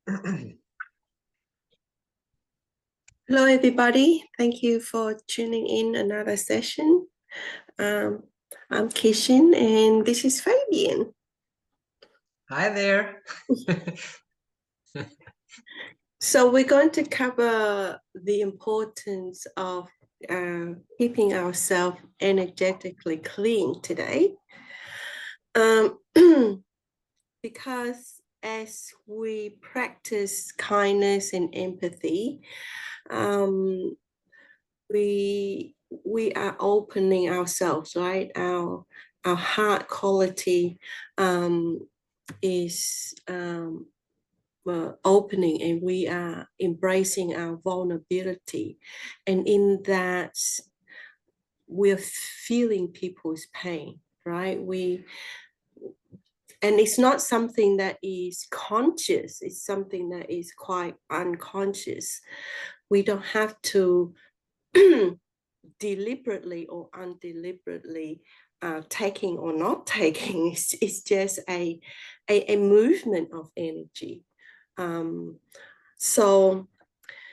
Hello, everybody. Thank you for tuning in another session. I'm Kishin, and this is Fabian. Hi there. So we're going to cover the importance of keeping ourselves energetically clean today. Because as we practice kindness and empathy, we are opening ourselves, right? Our heart quality is opening, and we are embracing our vulnerability, and in that we're feeling people's pain, right? And it's not something that is conscious, it's something that is quite unconscious. We don't have to deliberately or undeliberately taking or not taking. It's just a movement of energy. So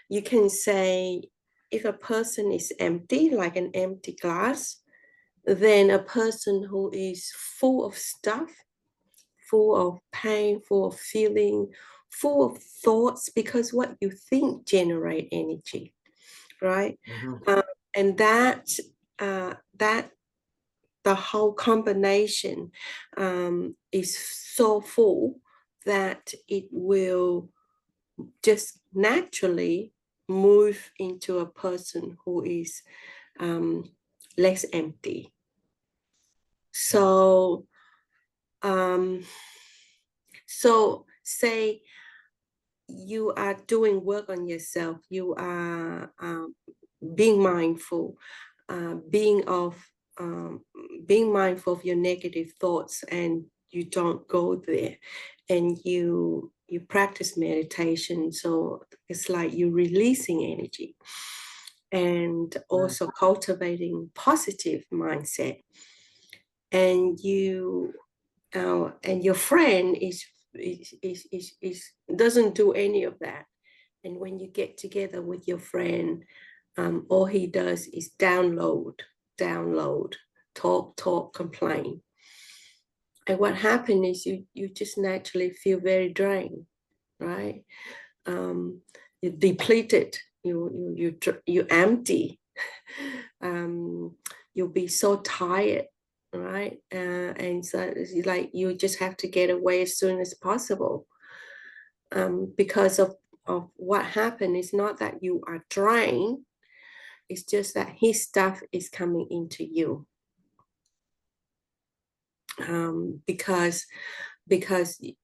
you can say if a person is empty, like an empty glass, then a person who is full of stuff, full of pain, full of feeling, full of thoughts, because what you think generate energy, right? Mm-hmm. And that the whole combination is so full that it will just naturally move into a person who is less empty. So say you are doing work on yourself, you are being mindful, being mindful of your negative thoughts, and you don't go there, and you practice meditation. So it's like you're releasing energy and also cultivating positive mindset. And you and your friend is doesn't do any of that. And when you get together with your friend, all he does is download, talk, complain. And what happens is you just naturally feel very drained, right? You're depleted, you empty, you'll be so tired, right? And so it's like you just have to get away as soon as possible, because of what happened. It's not that you are drained, it's just that his stuff is coming into you, because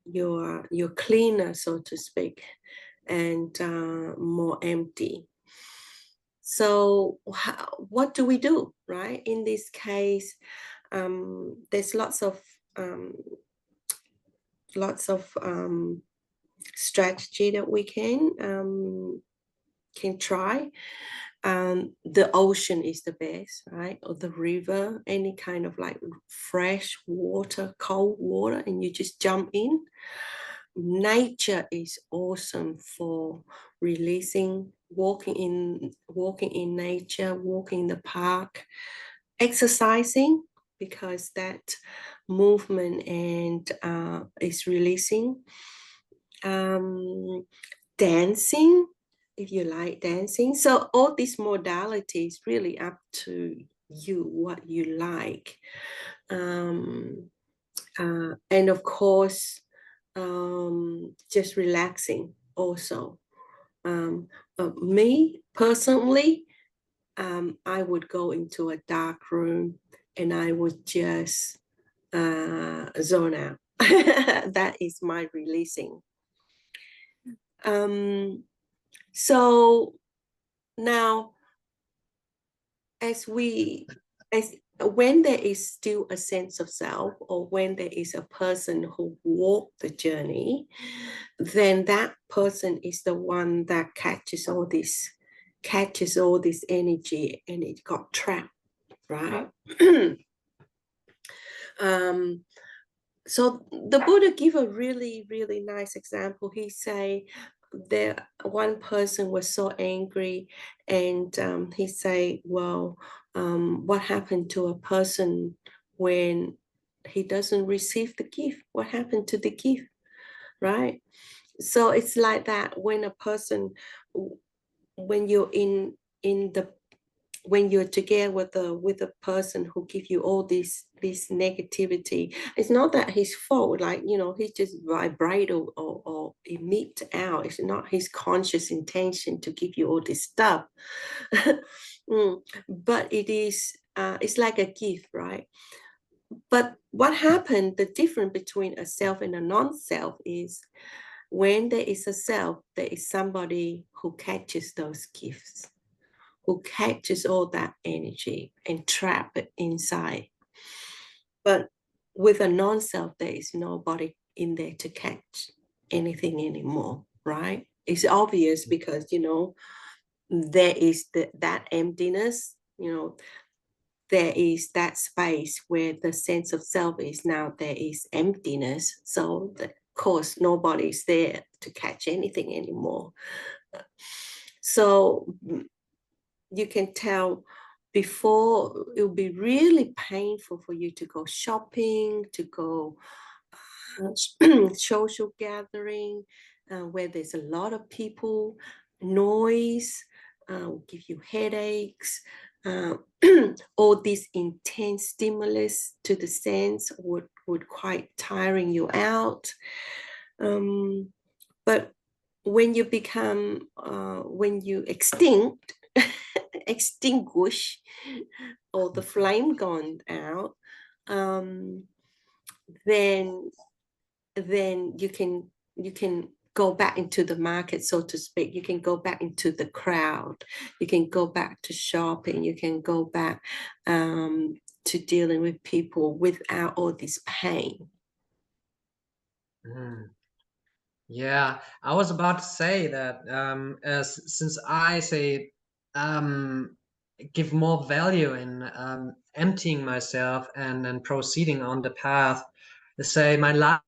you're cleaner, so to speak, and more empty. So what do we do, right? In this case, there's lots of strategy that we can try. The ocean is the best, right? Or the river, any kind of like fresh water, cold water, and you just jump in. Nature is awesome for releasing, walking in nature, walking in the park, exercising, because that movement and is releasing. Dancing, if you like dancing. So all these modalities really up to you, what you like. And of course, just relaxing also. Me personally, I would go into a dark room and I would just zone out. That is my releasing. So now, as when there is still a sense of self, or when there is a person who walked the journey, then that person is the one that catches all this energy, and it got trapped, right? So the Buddha give a really, really nice example. He say there one person was so angry, and he say, well, what happened to a person when he doesn't receive the gift? What happened to the gift, right? So it's like that when a person, when you're in the when you're together with a person who give you all this negativity, it's not that his fault, like, he just vibrate or emit out. It's not his conscious intention to give you all this stuff. But it is, it's like a gift, right? But what happened, the difference between a self and a non-self is when there is a self, there is somebody who catches those gifts, who catches all that energy and trap it inside. But with a non-self, there is nobody in there to catch anything anymore, right? It's obvious because, there is that emptiness, there is that space where the sense of self is. Now there is emptiness. So, of course, nobody's there to catch anything anymore. So you can tell before, it will be really painful for you to go shopping, to go social gathering, where there's a lot of people, noise, will give you headaches. Uh, all this intense stimulus to the sense would quite tiring you out. But when you become, when you extinguish, or the flame gone out, um, then you can go back into the market, so to speak. You can go back into the crowd. You can go back to shopping. You can go back to dealing with people without all this pain. Mm. Yeah, I was about to say that as since I say um, give more value in emptying myself and then proceeding on the path, to say my life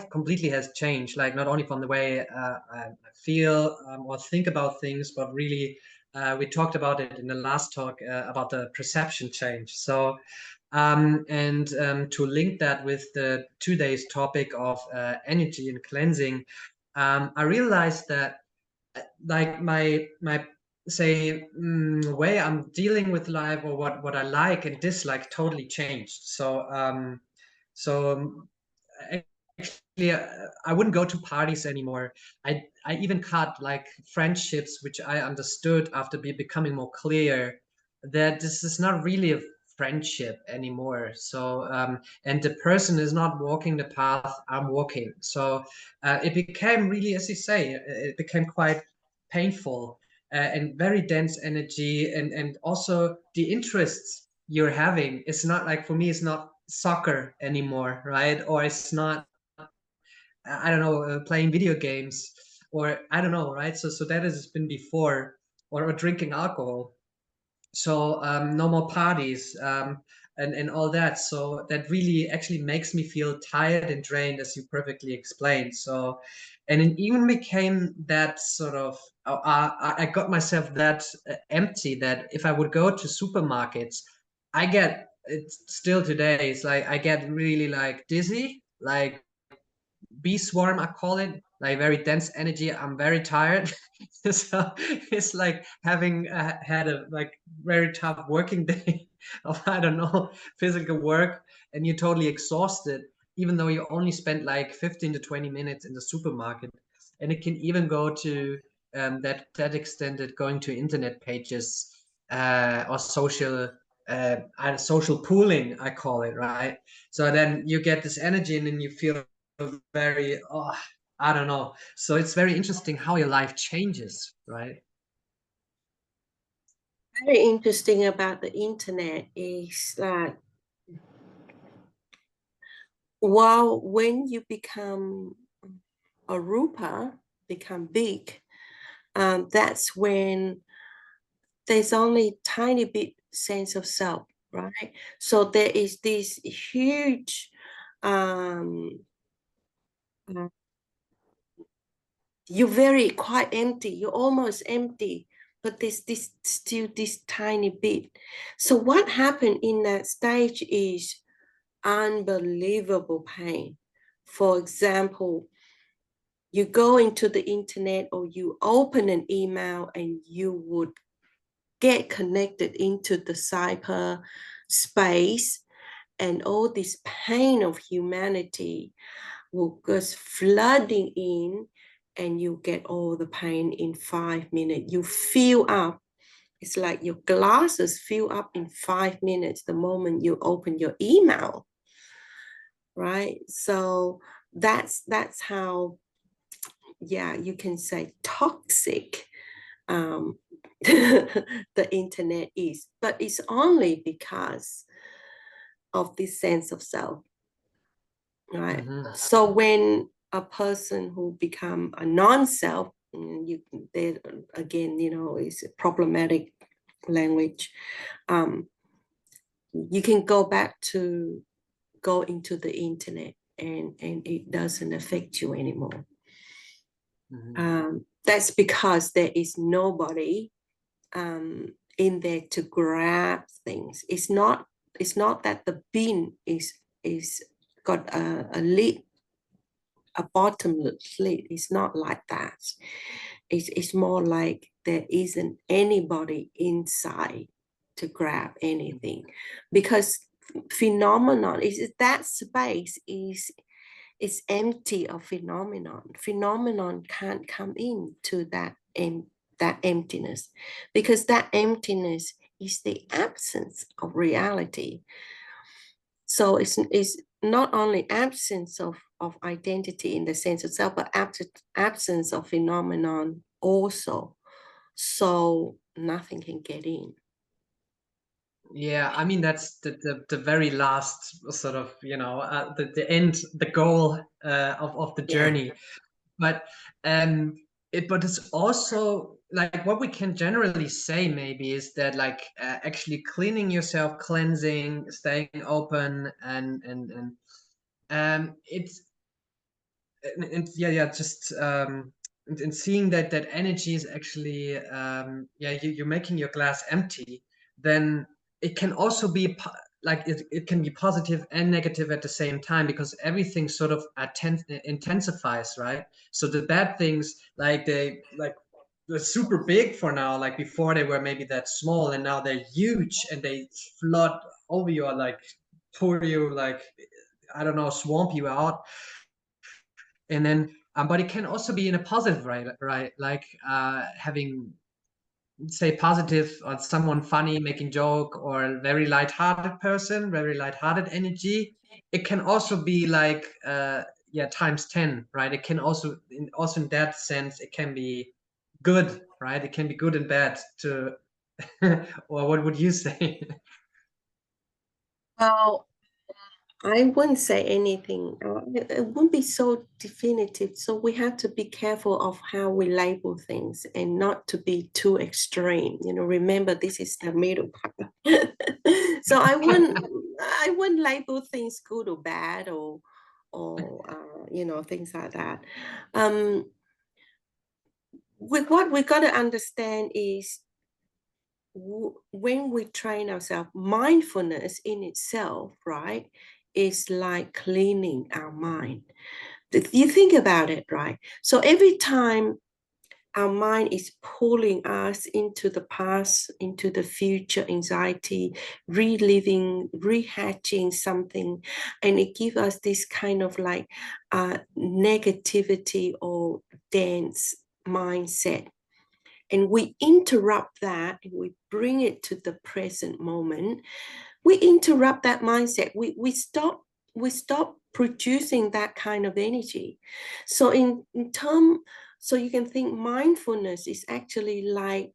completely has changed. Like not only from the way I feel or think about things, but really we talked about it in the last talk about the perception change. So and to link that with the today's topic of energy and cleansing, I realized that like my say way I'm dealing with life, or what I like and dislike, totally changed. So actually, I wouldn't go to parties anymore. I even cut like friendships, which I understood after becoming more clear that this is not really a friendship anymore. So and the person is not walking the path I'm walking. So it became really, as you say, it became quite painful and very dense energy, and also the interests you're having. It's not like, for me, it's not soccer anymore, right? Or it's not, I don't know, playing video games, or I don't know, right? So that has been before, or drinking alcohol. So no more parties, and all that. So that really actually makes me feel tired and drained, as you perfectly explained. So, and it even became that sort of, I got myself that empty, that if I would go to supermarkets, I get, it's still today, it's like I get really like dizzy, like bee swarm, I call it, like very dense energy. I'm very tired. So it's like having had a like very tough working day of, I don't know, physical work, and you're totally exhausted, even though you only spent like 15 to 20 minutes in the supermarket. And it can even go to that extended, going to internet pages or social pooling, I call it, right? So then you get this energy, and then you feel very, oh, I don't know. So it's very interesting how your life changes, right? Very interesting about the internet is that while when you become a rupa, become big, that's when there's only tiny bit sense of self, right? So there is this huge um, uh, you're very quite empty. You're almost empty, but there's this still this tiny bit. So what happened in that stage is unbelievable pain. For example, you go into the internet or you open an email and you would get connected into the cyber space, and all this pain of humanity will just flooding in, and you get all the pain in 5 minutes. You fill up. It's like your glasses fill up in 5 minutes the moment you open your email, right? So that's how, yeah, you can say toxic um, the internet is, but it's only because of this sense of self, right? Mm-hmm. So when a person who become a non-self, you they again, is problematic language. Um, you can go back to go into the internet, and it doesn't affect you anymore. Mm-hmm. That's because there is nobody in there to grab things. It's not that the bin is got a lid, a bottomless lid. It's not like that. It's more like there isn't anybody inside to grab anything, because phenomenon is that space is empty of phenomenon. Phenomenon can't come into that emptiness, because that emptiness is the absence of reality. So it's not only absence of identity in the sense of self, but absence of phenomenon also. So nothing can get in. Yeah, I mean that's the very last sort of the end, the goal of the Yeah. journey. But um but it's also like what we can generally say maybe is that like actually cleaning yourself, cleansing, staying open, and it's and yeah, just and seeing that energy is actually yeah, you're making your glass empty, then it can also be like it can be positive and negative at the same time, because everything sort of intensifies, right? So the bad things, like they're super big for now. Like before they were maybe that small, and now they're huge and they flood over you, or like pour you, like I don't know, swamp you out. And then but it can also be in a positive, right, like having, say, positive, or someone funny making joke, or a very light-hearted person, very light-hearted energy. It can also be like yeah, times 10, right? It can also in that sense it can be good, right? It can be good and bad to or what would you say? Well, I wouldn't say anything. It wouldn't be so definitive. So we have to be careful of how we label things and not to be too extreme. Remember, this is the middle part. So I wouldn't label things good or bad, or things like that. Um, with what we got to understand is, when we train ourselves, mindfulness in itself, right, is like cleaning our mind. You think about it, right? So every time our mind is pulling us into the past, into the future, anxiety, reliving, rehatching something, and it gives us this kind of like negativity or dense mindset, and we interrupt that and we bring it to the present moment. We interrupt that mindset. We stop producing that kind of energy. So in term so you can think mindfulness is actually like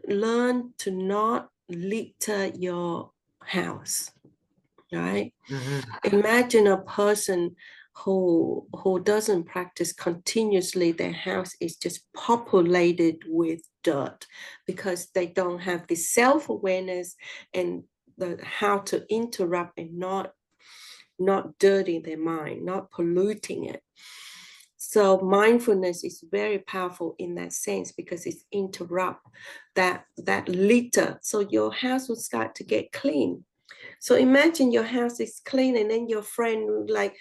learn to not litter your house, right? Hmm. Imagine a person who doesn't practice continuously. Their house is just populated with dirt because they don't have the self-awareness and the how to interrupt and not not dirtying their mind, not polluting it. So mindfulness is very powerful in that sense because it's interrupt that litter. So your house will start to get clean. So imagine your house is clean and then your friend like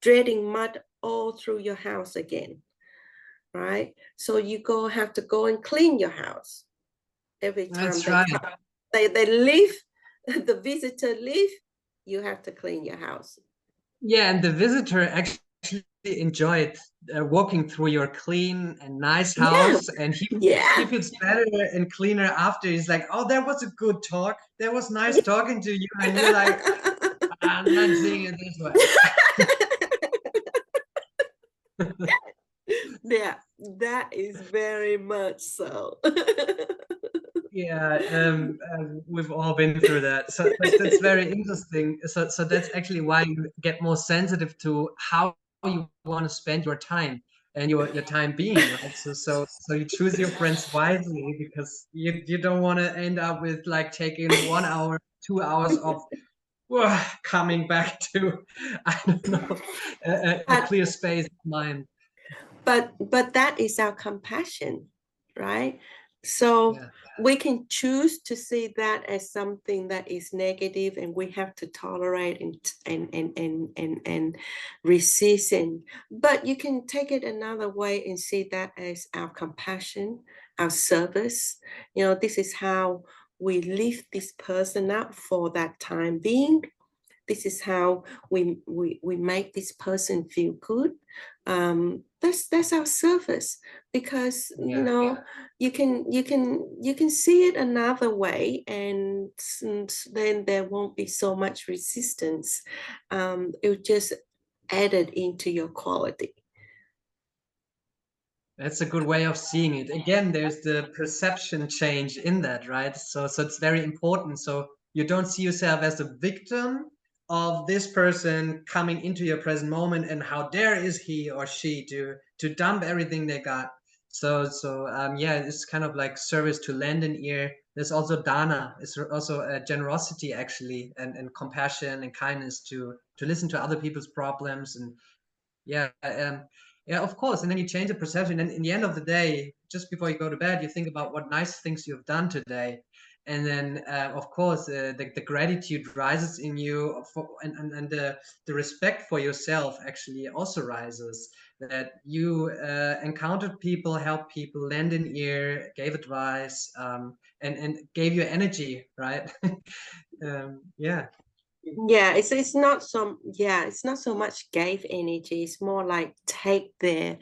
dreading mud all through your house again, right? So you have to go and clean your house every time That's right. they leave, the visitor leave, you have to clean your house. Yeah, and the visitor actually enjoyed walking through your clean and nice Yeah, house, and he yeah. feels better and cleaner after. He's like, "Oh, that was a good talk. That was nice talking to you." And you're like, "I'm not seeing it this way." Yeah, that is very much so. Yeah, we've all been through that. So that's very interesting. So that's actually why you get more sensitive to how you want to spend your time and your time being, right? So you choose your friends wisely because you don't want to end up with like taking 1 hour, 2 hours of coming back to I don't know a but clear space of mind. but that is our compassion, right? So Yeah. we can choose to see that as something that is negative and we have to tolerate and resist, and but you can take it another way and see that as our compassion, our service. This is how we lift this person up for that time being. This is how we make this person feel good. That's our service, because Yeah. you can see it another way, and then there won't be so much resistance. It will just add it into your quality. That's a good way of seeing it. Again, there's the perception change in that, right? So it's very important. So you don't see yourself as the victim of this person coming into your present moment, and how dare is he or she to dump everything they got. So yeah, it's kind of like service to lend an ear. There's also dana. It's also a generosity actually, and compassion and kindness to listen to other people's problems. And yeah, yeah, of course. And then you change the perception. And in the end of the day, just before you go to bed, you think about what nice things you've done today. And then, of course, the gratitude rises in you, and the respect for yourself actually also rises. That you encountered people, helped people, lend an ear, gave advice, and gave you energy, right? Yeah. It's not so much gave energy. It's more like take their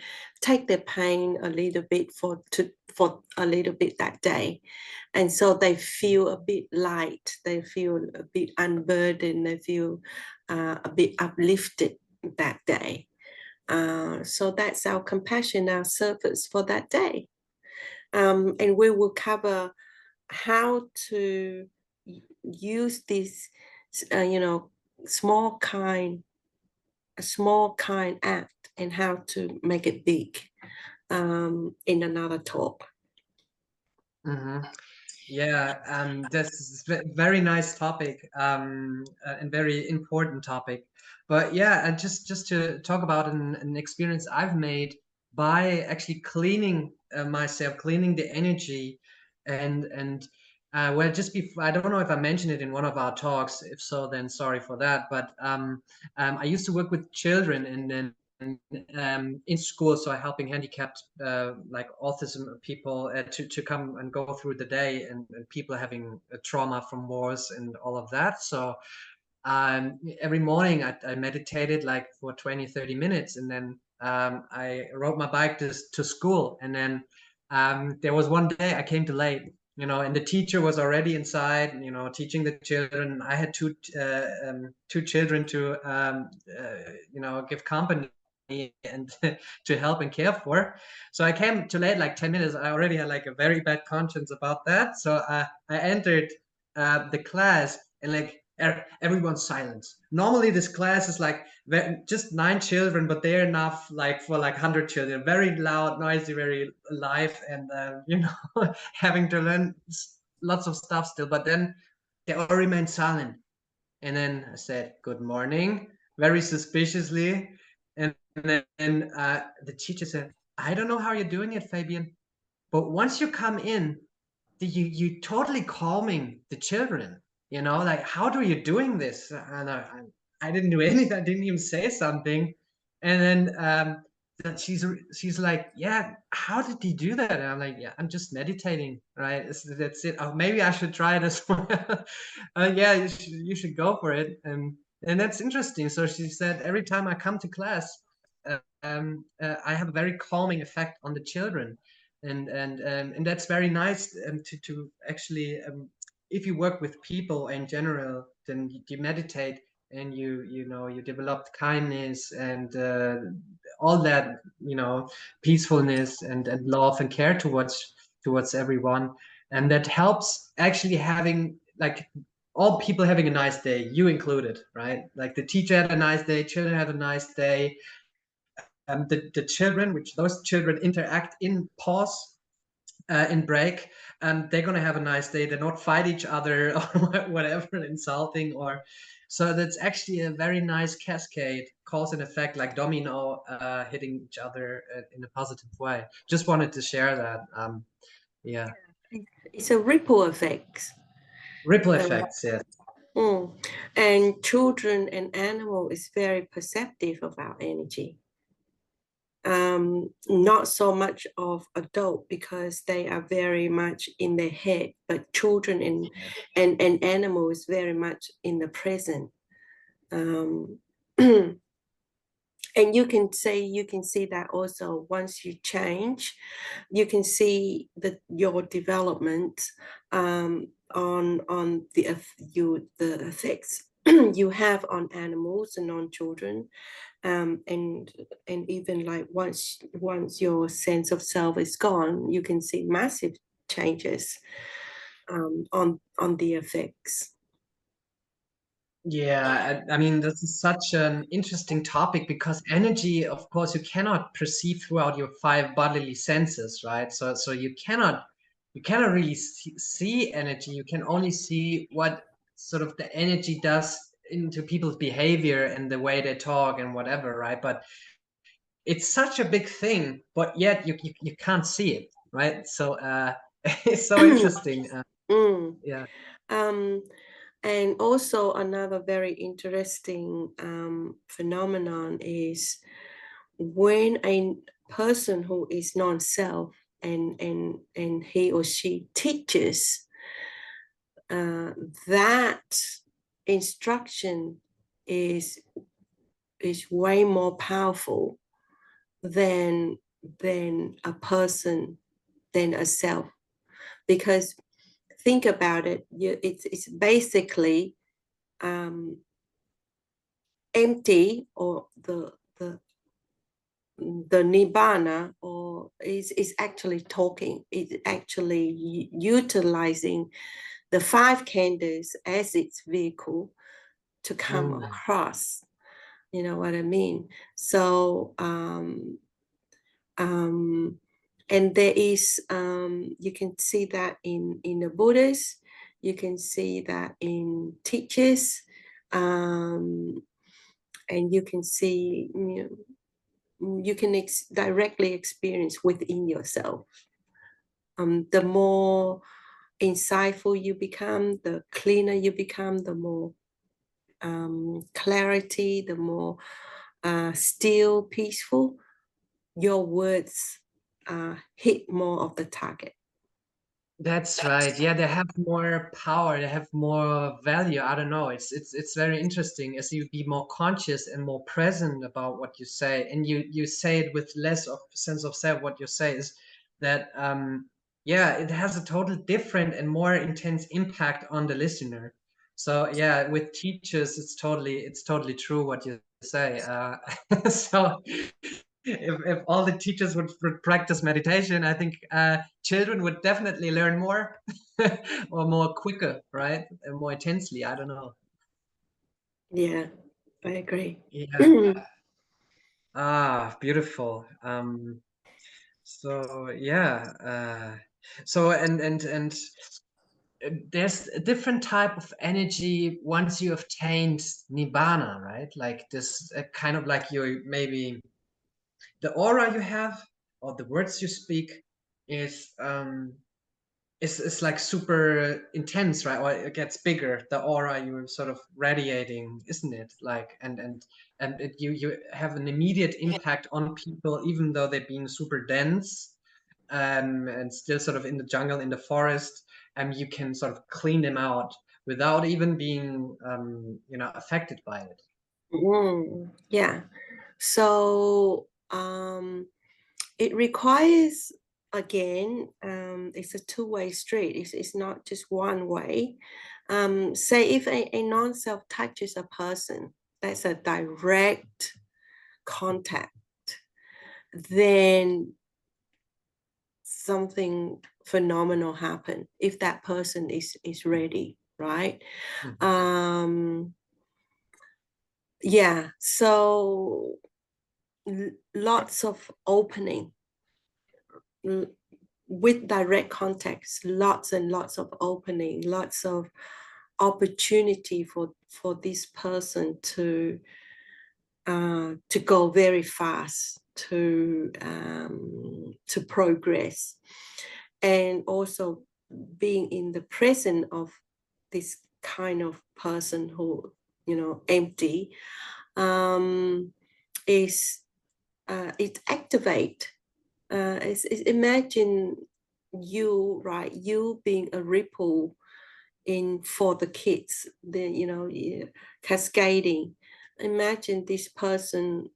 pain a little bit for a little bit that day, and so they feel a bit light, they feel a bit unburdened, they feel a bit uplifted that day. So that's our compassion, our service for that day. And we will cover how to use this, uh, you know, small kind, a small kind act, and how to make it big, in another talk. Hmm. Yeah, this is very nice topic, and very important topic. But yeah, and just to talk about an experience I've made by actually cleaning myself, cleaning the energy, and well, just before, I don't know if I mentioned it in one of our talks. If so, then sorry for that. But I used to work with children, and then in school, so helping handicapped like autism people to come and go through the day, and people having trauma from wars and all of that. So every morning I meditated like for 20, 30 minutes, and then I rode my bike to school. And then there was one day I came too late, and the teacher was already inside, teaching the children. I had two children to give company and to help and care for. So I came too late, like 10 minutes. I already had like a very bad conscience about that. So I entered the class, and like everyone's silent. Normally this class is like just 9 children, but they're enough like for like 100 children. Very loud, noisy, very alive, and having to learn lots of stuff still. But then they all remained silent. And then I said, "Good morning." very suspiciously. And then the teacher said, "I don't know how you're doing it, Fabian, but once you come in, you totally calming the children. You know, like how are you doing this?" And I didn't do anything. I didn't even say something. And then that she's like, "Yeah, how did you do that?" And I'm like, "Yeah, I'm just meditating, right? That's it. Oh, maybe I should try it as well." Yeah, you should go for it. And that's interesting. So she said every time I come to class, I have a very calming effect on the children, and that's very nice, to actually, if you work with people in general, then you meditate, and you develop kindness, and all that, peacefulness, and love and care towards everyone. And that helps actually having, like, all people having a nice day, you included, right? Like the teacher had a nice day, children had a nice day. The children, which those children interact in pause, in break, they're gonna have a nice day. They not fight each other or whatever, insulting, or so. That's actually a very nice cascade, cause and effect, like domino, hitting each other in a positive way. Just wanted to share that. Yeah, It's a ripple effect. ripple Um, effects. Yeah, mm. And children and animal is very perceptive about energy. Not so much of adult because they are very much in their head, but children and animal is very much in the present. Um, and you can see that also once you change, you can see that your development, on the effects you have on animals and on children, and even like once your sense of self is gone, you can see massive changes, on the effects. yeah. I mean, this is such an interesting topic, because energy, of course, you cannot perceive throughout your five bodily senses, right? So you cannot really see energy. You can only see what sort of the energy does into people's behavior and the way they talk and whatever, right? But it's such a big thing, but yet you can't see it, right? So it's so interesting. Mm. Yeah. Um, and also another very interesting, phenomenon is when a person who is non-self, and he or she teaches, uh, that instruction is is way more powerful than a person, than a self, because think about it, it's basically, um, empty, or the nibbana, or is actually talking, is actually utilizing the five khandhas as its vehicle to come Mm. across. You know what I mean? So, um, and there is, you can see that in the Buddhists, you can see that in teachers, um, and you can see, you can directly experience within yourself. The more insightful you become, the cleaner you become, the more, clarity, the more, still, peaceful, your words, hit more of the target. That's right. Yeah, they have more power, they have more value. I don't know. It's very interesting as you be more conscious and more present about what you say, and you say it with less of sense of self. What you say is that, yeah, it has a total different and more intense impact on the listener. So yeah, with teachers, it's totally true what you say. So if all the teachers would practice meditation, I think children would definitely learn more, or more quicker, right? And more intensely. I don't know. Yeah, I agree. Yeah. Ah, beautiful. So yeah. So and there's a different type of energy once you have attained nibbana, right? Like this kind of like you maybe the aura you have or the words you speak is is like super intense, right? Or it gets bigger, the aura you're sort of radiating, isn't it? Like and you have an immediate impact on people, even though they're being super dense, and still sort of in the jungle, in the forest, and you can sort of clean them out without even being affected by it. Yeah. So it requires, again, it's a two-way street. It's not just one way. Say if a non-self touches a person, that's a direct contact, then something phenomenal happen if that person is ready, right? Mhm. Yeah, so lots of opening with direct contacts, lots and lots of opening, lots of opportunity for this person to go very fast, to progress, and also being in the presence of this kind of person who, empty, um, is it activate. Imagine you, right? You being a ripple in for the kids, cascading. Imagine this person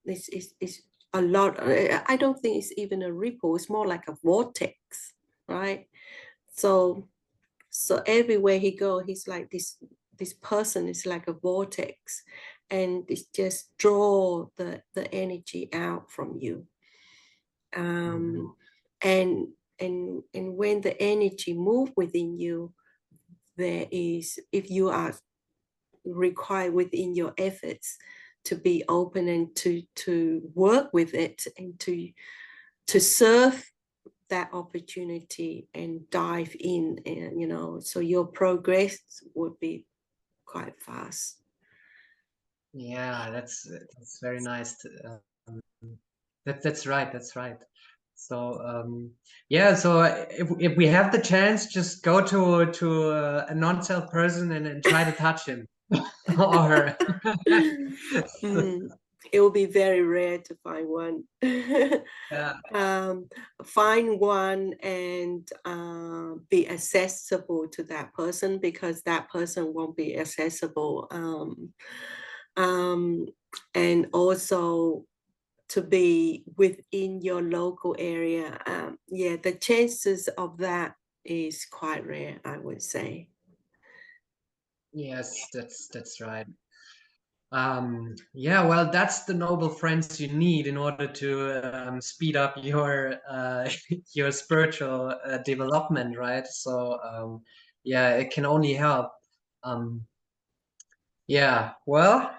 is a lot. I don't think it's even a ripple. It's more like a vortex, right? So everywhere he go, he's like this person is like a vortex, and it's just draw the energy out from you. Mhm. um, and when the energy move within you, there is, if you are required within your efforts to be open and to work with it and to serve that opportunity and dive in, and so your progress would be quite fast. Yeah, that's very nice. That's right. That's right. So yeah. So if we have the chance, just go to a non-self person and try to touch him or her. Mm, it will be very rare to find one. Yeah. um, find one and be accessible to that person, because that person won't be accessible. Um, and also to be within your local area. Yeah, the chances of that is quite rare, I would say. Yes, that's right. Yeah, well, that's the noble friends you need in order to speed up your your spiritual development, right? So yeah, it can only help. Um, yeah, well,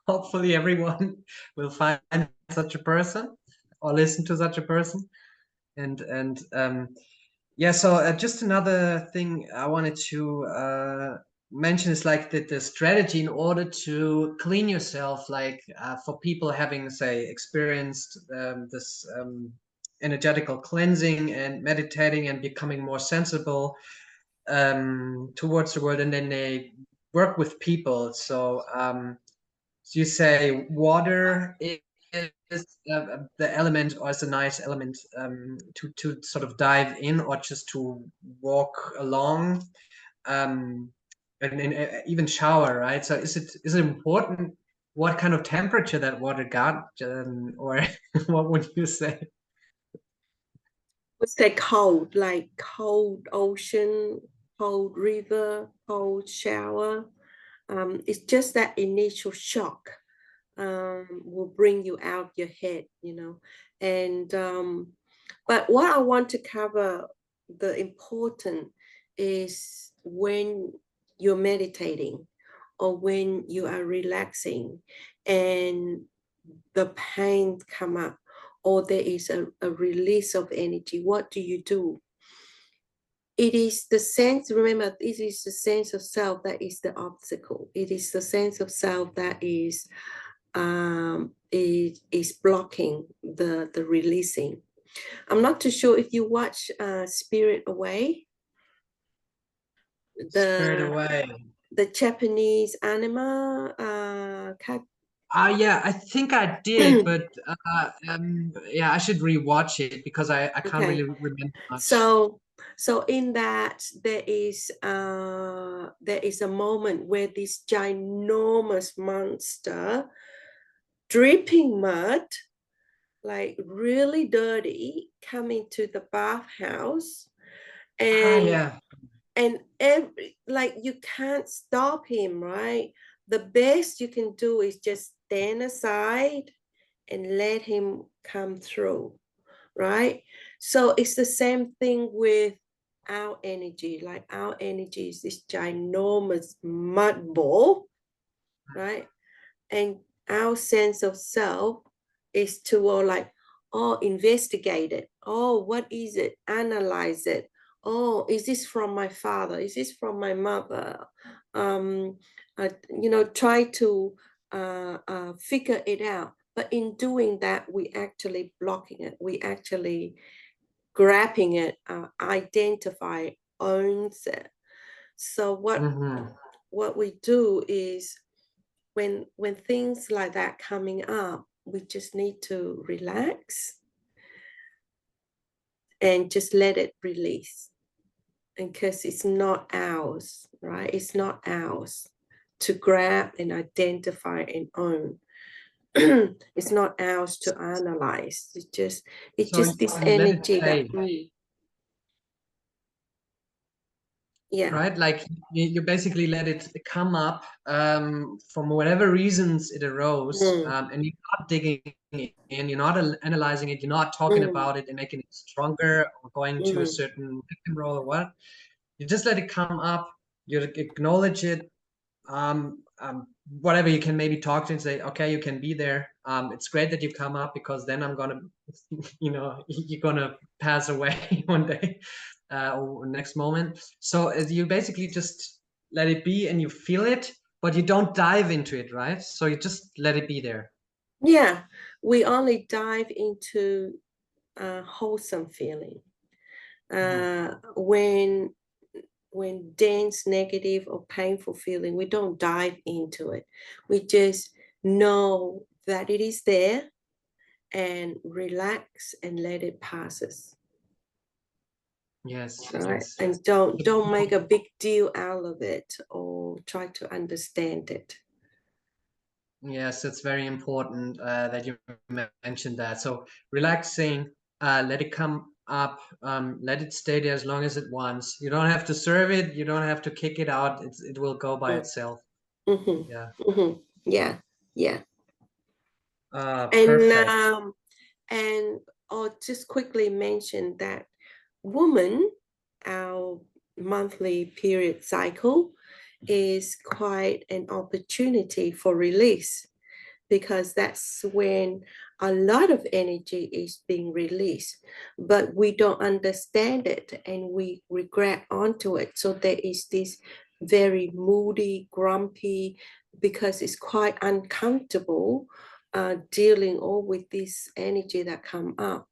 hopefully everyone will find such a person or listen to such a person, and yeah, so just another thing I wanted to mention is like the strategy in order to clean yourself, like for people having, say, experienced this energetical cleansing and meditating and becoming more sensible towards the world, and then they work with people. So you say water is the element, or is a nice element to sort of dive in, or just to walk along, um, and even shower, right? So is it important what kind of temperature that water got, or what would you say? Would say cold, like cold ocean, cold river, cold shower. It's just that initial shock will bring you out your head, And but what I want to cover, the important, is when you're meditating or when you are relaxing and the pain come up, or there is a release of energy. What do you do? it is the sense, remember, it is the sense of self that is the obstacle. It is the sense of self that is blocking the releasing. I'm not too sure if you watch Spirit Away, Spirit the away. the Japanese anime. Yeah, I think I did, but yeah, I should rewatch it because I can't Okay, really remember much. so in that there is a moment where this ginormous monster, dripping mud, like really dirty, come into the bathhouse, Ah, and yeah. every, like, you can't stop him, right? The best you can do is just stand aside and let him come through, right? So it's the same thing with our energy. Like, our energy is this ginormous mud ball, right? And our sense of self is to like, oh, investigate it. Oh, what is it? Analyze it. Oh, is this from my father? Is this from my mother? Try to figure it out. But in doing that, we actually blocking it. We actually grabbing it, identify, owns it. So Mm-hmm. what we do is, when things like that coming up, we just need to relax and just let it release. And because it's not ours, right? It's not ours to grab and identify and own. It's not ours to analyze. It's So just this you let it energy that play, yeah. right? Like you basically let it come up from whatever reasons it arose, Mm, and you're not digging in, you're not analyzing it, you're not talking mm, about it and making it stronger or going to a mm, certain victim role or what. You just let it come up, you acknowledge it, whatever, you can maybe talk to and say, okay, you can be there. It's great that you come up because then I'm gonna, you're gonna pass away one day, or next moment. So you basically just let it be and you feel it, but you don't dive into it, right? So you just let it be there. yeah, we only dive into a wholesome feeling. Mhm. When dense, negative, or painful feeling, we don't dive into it. We just know that it is there and relax and let it passes. Yes, Right? yes. And don't make a big deal out of it or try to understand it. Yes, it's very important that you mentioned that. So relaxing, let it come up, let it stay there as long as it wants. You don't have to serve it. You don't have to kick it out. It will go by itself. Yeah. Mm-hmm. Mm-hmm. Yeah, yeah. And Perfect. and I'll just quickly mention that woman, our monthly period cycle, is quite an opportunity for release, because that's when a lot of energy is being released, but we don't understand it and we regret onto it. So there is this very moody, grumpy, because it's quite uncomfortable dealing all with this energy that come up.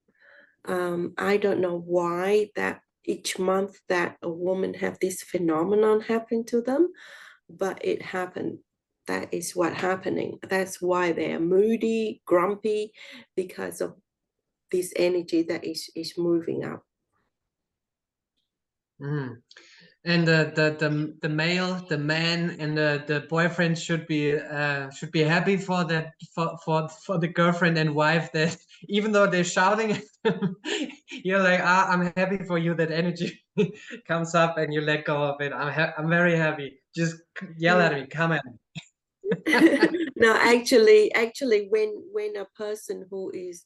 I don't know why that each month that a woman have this phenomenon happen to them, but it happened. That is what happening. That's why they are moody, grumpy, because of this energy that is moving up. Mhm. And the male, the man, and the boyfriend should be happy for that, for the girlfriend and wife, that even though they're shouting at them, you're like, I'm happy for you that energy comes up and you let go of it. I'm very happy. Just yell at Mm. me, come at me. No, actually, when a person who is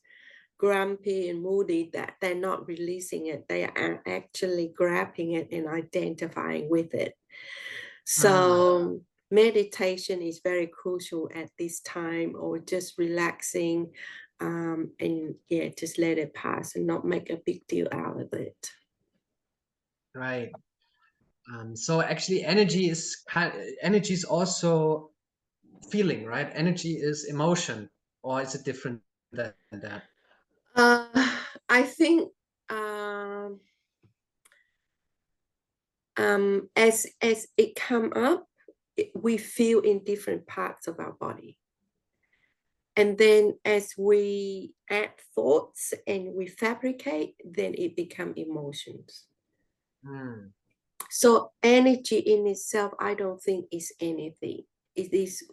grumpy and moody, that they're not releasing it, they are actually grabbing it and identifying with it. Ah. So meditation is very crucial at this time, or just relaxing, and yeah, just let it pass and not make a big deal out of it. Right. So actually, energy is also feeling, right? Energy is emotion, or is it different than that? I think as it come up, we feel in different parts of our body. And then as we add thoughts and we fabricate, then it become emotions. Hmm. So energy in itself, I don't think is anything. It is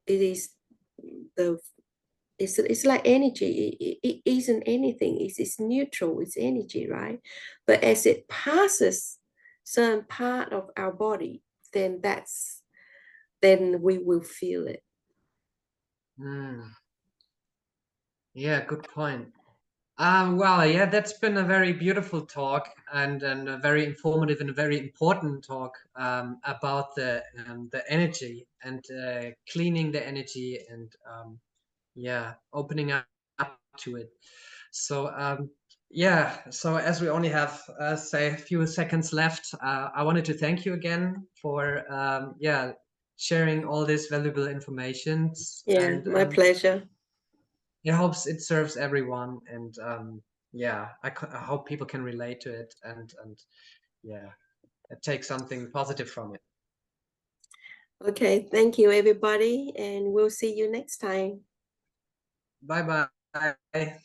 the it's like energy. It isn't anything. It's neutral. It's energy, right? But as it passes certain part of our body, then we will feel it. Hmm. Yeah, good point. Well, yeah, that's been a very beautiful talk and a very informative and a very important talk about the energy and cleaning the energy and yeah, opening up to it. So yeah, so as we only have say a few seconds left, I wanted to thank you again for yeah, sharing all this valuable information, Yeah, and my pleasure. it hopes it serves everyone, and yeah, I hope people can relate to it and yeah, take something positive from it. Okay, thank you, everybody, and we'll see you next time. Bye bye.